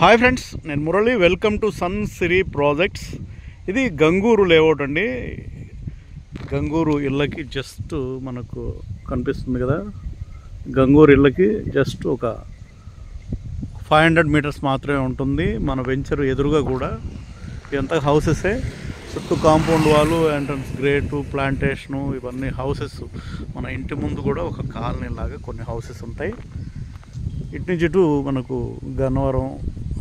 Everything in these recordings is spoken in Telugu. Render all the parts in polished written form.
హాయ్ ఫ్రెండ్స్, నేను Murali. Welcome to sun Siri projects. ఇది గంగూరు లేఅవుట్ అండి. గంగూరు ఇళ్ళకి జస్ట్ మనకు కనిపిస్తుంది కదా. గంగూరు ఇళ్ళకి జస్ట్ ఒక 500 మీటర్స్ మాత్రమే ఉంటుంది. మన వెంచర్ ఎదురుగా కూడా ఇదంతా హౌసెసే. చుట్టూ కాంపౌండ్ వాళ్ళు, ఎంట్రన్స్ గ్రేటు, ప్లాంటేషను, ఇవన్నీ హౌసెస్. మన ఇంటి ముందు కూడా ఒక కాలనీ లాగా కొన్ని హౌసెస్ ఉంటాయి. ఇటు నుంచి ఇటు మనకు గన్నవరం,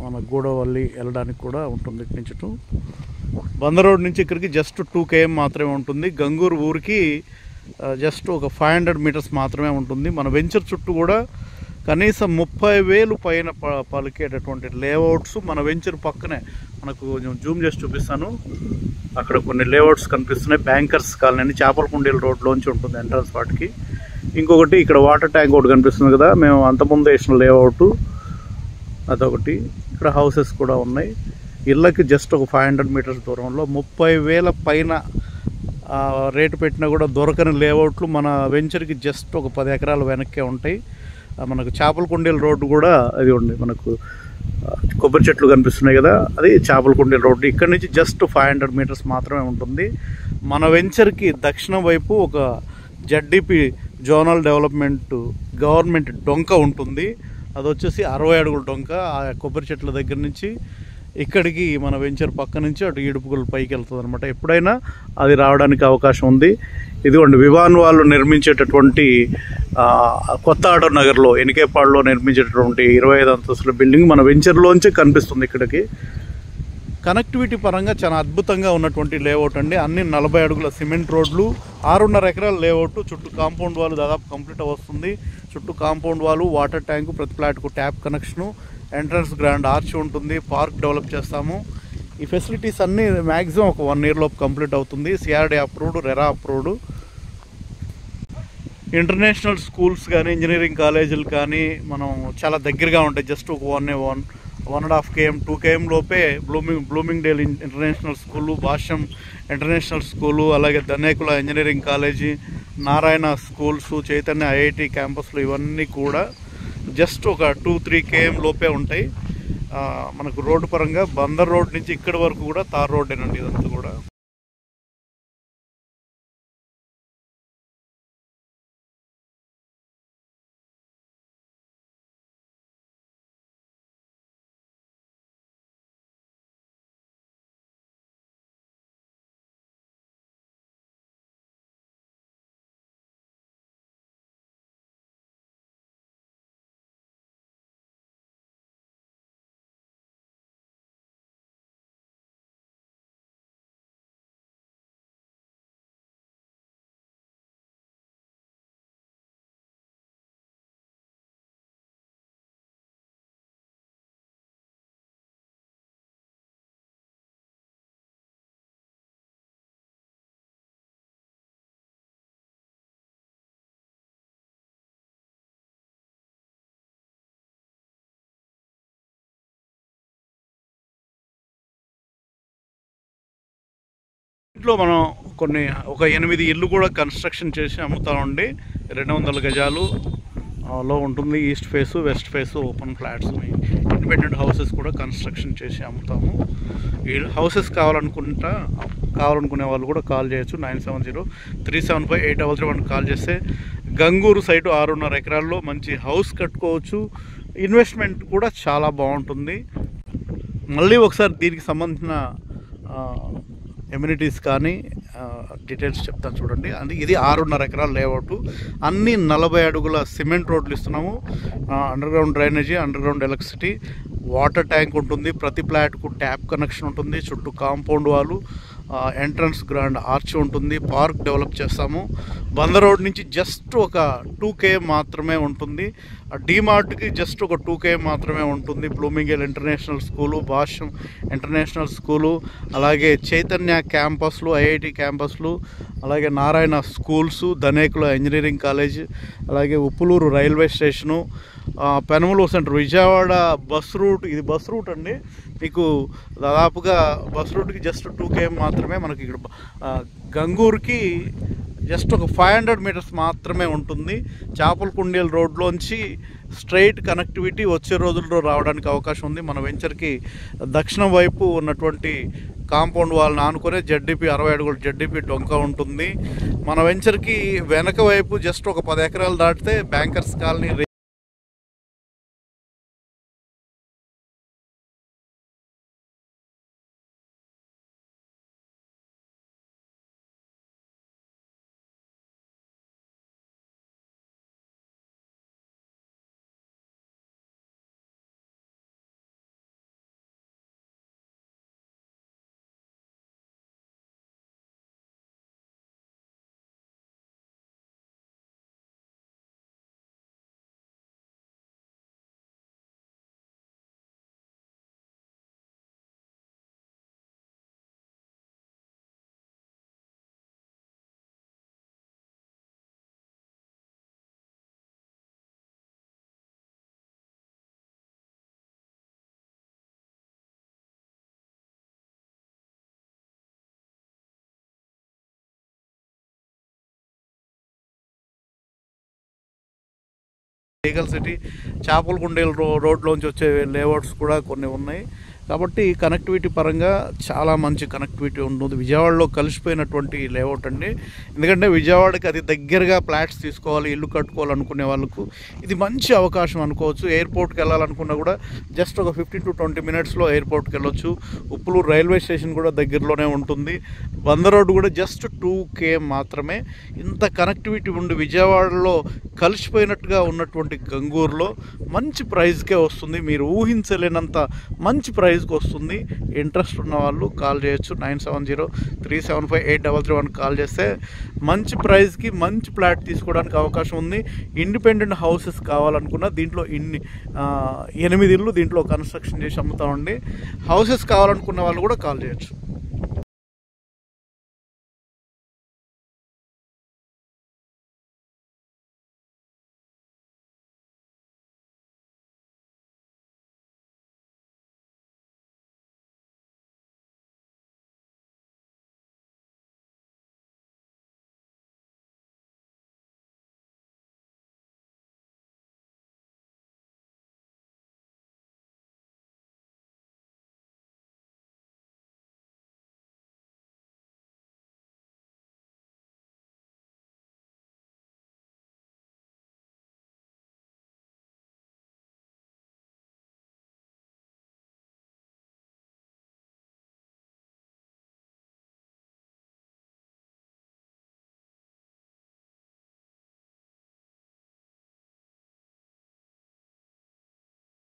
మన గూడవల్లి వెళ్ళడానికి కూడా ఉంటుంది. ఇటు నుంచి ఇటు బందర్ రోడ్ నుంచి ఇక్కడికి జస్ట్ 2 km మాత్రమే ఉంటుంది. గంగూరు ఊరికి జస్ట్ ఒక 500 మీటర్స్ మాత్రమే ఉంటుంది. మన వెంచర్ చుట్టూ కూడా కనీసం 30,000 పైన పలికేటటువంటి లేఅవుట్స్ మన వెంచర్ పక్కనే. మనకు కొంచెం జూమ్ చేసి చూపిస్తాను. అక్కడ కొన్ని లేఅవుట్స్ కనిపిస్తున్నాయి. బ్యాంకర్స్ కాలనీ అని చేపలకుండీల రోడ్లోంచి ఉంటుంది ఎంట్రన్స్ వాటికి. ఇంకొకటి ఇక్కడ వాటర్ ట్యాంక్ ఒకటి కనిపిస్తుంది కదా, మేము అంతకుముందు వేసిన లేఅవుట్ అదొకటి. ఇక్కడ హౌసెస్ కూడా ఉన్నాయి. ఇళ్ళకి జస్ట్ ఒక 500 మీటర్స్ దూరంలో 30,000 పైన రేటు పెట్టినా కూడా దొరకని లేఅవుట్లు మన వెంచర్కి జస్ట్ ఒక 10 ఎకరాల వెనక్కే ఉంటాయి. మనకు చేపలకుండీల రోడ్డు కూడా అది ఉంది. మనకు కొబ్బరి చెట్లు కనిపిస్తున్నాయి కదా, అది చేపలకుండీల రోడ్డు. ఇక్కడ నుంచి జస్ట్ 500 మీటర్స్ మాత్రమే ఉంటుంది. మన వెంచర్కి దక్షిణం వైపు ఒక జడ్డిపి జోనల్ డెవలప్మెంట్ గవర్నమెంట్ డొంక ఉంటుంది. అది వచ్చేసి 60 అడుగుల డొంక. ఆ కొబ్బరి చెట్ల దగ్గర నుంచి ఇక్కడికి మన వెంచర్ పక్క నుంచి అటు ఇడుపుకుల పైకి వెళ్తుంది అనమాట. ఎప్పుడైనా అది రావడానికి అవకాశం ఉంది. ఇదిగోండి, వివాన్ వాళ్ళు నిర్మించేటటువంటి కొత్త ఆటో నగర్లో, ఎనికేపాడులో నిర్మించేటటువంటి 25 అంతస్తుల బిల్డింగ్ మన వెంచర్లోంచే కనిపిస్తుంది. ఇక్కడికి కనెక్టివిటీ పరంగా చాలా అద్భుతంగా ఉన్నటువంటి లేఅవుట్ అండి. అన్ని 40 అడుగుల సిమెంట్ రోడ్లు, 6.5 ఎకరాల లేఅవుట్. చుట్టూ కాంపౌండ్ వాళ్ళు దాదాపు కంప్లీట్ వస్తుంది. చుట్టూ కాంపౌండ్ వాళ్ళు, వాటర్ ట్యాంకు, ప్రతి ఫ్లాట్కు tap connection, entrance grand arch ఉంటుంది. పార్క్ డెవలప్ చేస్తాము. ఈ ఫెసిలిటీస్ అన్నీ మ్యాక్సిమం ఒక 1 year లోపు కంప్లీట్ అవుతుంది. CRD approved, RERA approved. International schools కానీ, ఇంజనీరింగ్ కాలేజీలు కానీ మనం చాలా దగ్గరగా ఉంటాయి. జస్ట్ ఒక 1.5 km 2 km లోపే Bloomingdale international school, Bhashyam international school, అలాగే Dhanekula engineering college, Narayana schools, Chaitanya IIT క్యాంపస్లు, ఇవన్నీ కూడా జస్ట్ ఒక 2-3 km లోపే ఉంటాయి. మనకు రోడ్డు పరంగా బందర్ రోడ్ నుంచి ఇక్కడి వరకు కూడా తార్ రోడ్డేనండి ఇదంతా కూడా. ఇంట్లో మనం ఒక 8 ఇల్లు కూడా కన్స్ట్రక్షన్ చేసి అమ్ముతామండి. 200 గజాలు లో ఉంటుంది. East face, west face open flats, independent houses కూడా కన్స్ట్రక్షన్ చేసి అమ్ముతాము. ఈ హౌసెస్ కావాలనుకునే వాళ్ళు కూడా కాల్ చేయొచ్చు. 970-375-833 కాల్ చేస్తే గంగూరు సైటు 6.5 ఎకరాల్లో మంచి హౌస్ కట్టుకోవచ్చు. ఇన్వెస్ట్మెంట్ కూడా చాలా బాగుంటుంది. మళ్ళీ ఒకసారి దీనికి సంబంధించిన ఎమ్యూనిటీస్ కానీ డీటెయిల్స్ చెప్తాను చూడండి. అంటే ఇది 6.5 ఎకరాల లేఅవుట్. అన్ని 40 అడుగుల సిమెంట్ రోడ్లు ఇస్తున్నాము. Underground drainage, underground electricity, water tank ఉంటుంది. ప్రతి ఫ్లాట్కు ట్యాప్ కనెక్షన్ ఉంటుంది. చుట్టూ కాంపౌండ్ వాళ్ళు, ఎంట్రన్స్ గ్రాండ్ ఆర్చ్ ఉంటుంది. పార్క్ డెవలప్ చేస్తాము. బందర్ రోడ్ నుంచి జస్ట్ ఒక 2 km మాత్రమే ఉంటుంది. డీమార్ట్కి జస్ట్ ఒక 2 km మాత్రమే ఉంటుంది. Bloomingdale international school, Bhashyam international school, అలాగే చైతన్య క్యాంపస్లు, ఐఐటి క్యాంపస్లు, అలాగే Narayana schools, Dhanekula engineering college, అలాగే Uppuluru railway station, Penamaluru center, Vijayawada bus route. ఇది బస్ రూట్ అండి. మీకు దాదాపుగా బస్ రూట్కి జస్ట్ 2 km మాత్రమే. మనకి ఇక్కడ గంగూరుకి జస్ట్ ఒక 500 మీటర్స్ మాత్రమే ఉంటుంది. చాపలకుండేలు రోడ్లోంచి స్ట్రైట్ కనెక్టివిటీ వచ్చే రోజుల్లో రావడానికి అవకాశం ఉంది. మన వెంచర్కి దక్షిణం వైపు ఉన్నటువంటి కాంపౌండ్ వాళ్ళని ఆనుకునే జెడ్డీపీ 60 అడుగుల జెడ్డీపీ డొంక ఉంటుంది. మన వెంచర్కి వెనక వైపు జస్ట్ ఒక 10 ఎకరాలు దాటితే బ్యాంకర్స్ కాలనీ లీగల్ సిటీ చాపలకుండేలు రోడ్లోంచి వచ్చే లేఅవుట్స్ కూడా కొన్ని ఉన్నాయి. కాబట్టి కనెక్టివిటీ పరంగా చాలా మంచి కనెక్టివిటీ ఉంటుంది. విజయవాడలో కలిసిపోయినటువంటి లేఅవుట్ అండి. ఎందుకంటే విజయవాడకి అది దగ్గరగా ఫ్లాట్స్ తీసుకోవాలి, ఇల్లు కట్టుకోవాలనుకునే వాళ్ళకు ఇది మంచి అవకాశం అనుకోవచ్చు. ఎయిర్పోర్ట్కి వెళ్ళాలనుకున్నా కూడా జస్ట్ ఒక 15 to 20 మినిట్స్లో ఎయిర్పోర్ట్కి వెళ్ళొచ్చు. ఉప్పులూరు రైల్వే స్టేషన్ కూడా దగ్గరలోనే ఉంటుంది. బందర్ రోడ్డు కూడా జస్ట్ 2 km మాత్రమే. ఇంత కనెక్టివిటీ ఉండి విజయవాడలో కలిసిపోయినట్టుగా ఉన్నటువంటి గంగూరులో మంచి ప్రైస్కే వస్తుంది. మీరు ఊహించలేనంత మంచి ప్రైస్కి వస్తుంది. ఇంట్రెస్ట్ ఉన్న వాళ్ళు కాల్ చేయొచ్చు. 9703758331 కాల్ చేస్తే మంచి ప్రైస్కి మంచి ఫ్లాట్ తీసుకోవడానికి అవకాశం ఉంది. ఇండిపెండెంట్ హౌసెస్ కావాలనుకున్నా దీంట్లో 8 ఇళ్ళు దీంట్లో కన్స్ట్రక్షన్ చేసి అమ్ముతామండి. హౌసెస్ కావాలనుకున్న వాళ్ళు కూడా కాల్ చేయొచ్చు.